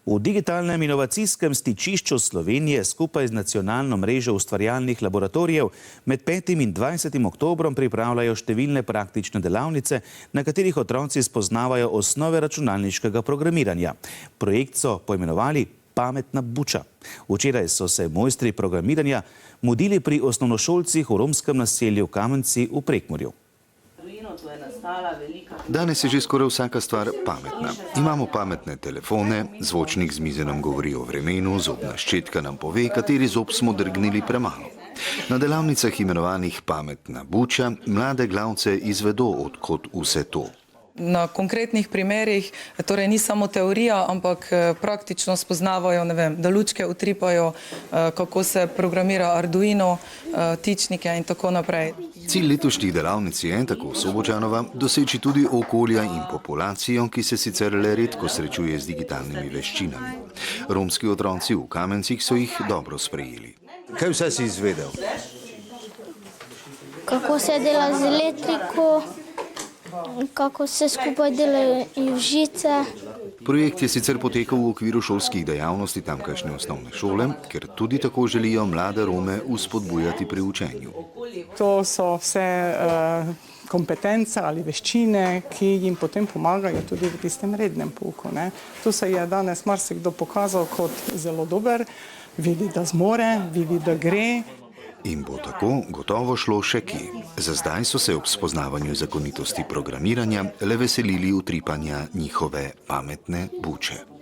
V digitalnem inovacijskem stičišču Slovenije skupaj z nacionalno mrežo ustvarjalnih laboratorijev med 5. in 20. oktobrom pripravljajo številne praktične delavnice, na katerih otroci spoznavajo osnove računalniškega programiranja. Projekt so poimenovali Pametna buča. Včeraj so se mojstri programiranja mudili pri osnovnošolcih v romskem naselju Kamenci v Prekmurju. Danes je že skoraj vsaka stvar pametna. Imamo pametne telefone, zvočnik z mize nam govori o vremenu, zobna ščetka nam pove, kateri zob smo drgnili premalo. Na delavnicah imenovanih Pametna buča mlade glavce izvedo, odkot vse to. Na konkretnih primerih, torej ni samo teorija, ampak praktično spoznavajo, da lučke utripajo, kako se programira Arduino, tičnike in tako naprej. Cilj letošnjih delavnic je, tako Sobočanova, doseči tudi okolja in populacijo, ki se sicer le redko srečuje z digitalnimi veščinami. Romski otroci v Kamencih so jih dobro sprejeli. Kaj vse si izvedel? Kako se dela z elektriko, kako se skupaj delajo žice. Projekt je sicer potekal v okviru šolskih dejavnosti tamkajšnje osnovne šole, ker tudi tako želijo mlade Rome vzpodbujati pri učenju. To so vse kompetence ali veščine, ki jim potem pomagajo tudi v tistem rednem pouku. Tu se je danes marsikdo pokazal kot zelo dober, vidi, da zmore, vidi, da gre. In bo tako gotovo šlo še kje. Za zdaj so se ob spoznavanju zakonitosti programiranja le veselili utripanja njihove pametne buče.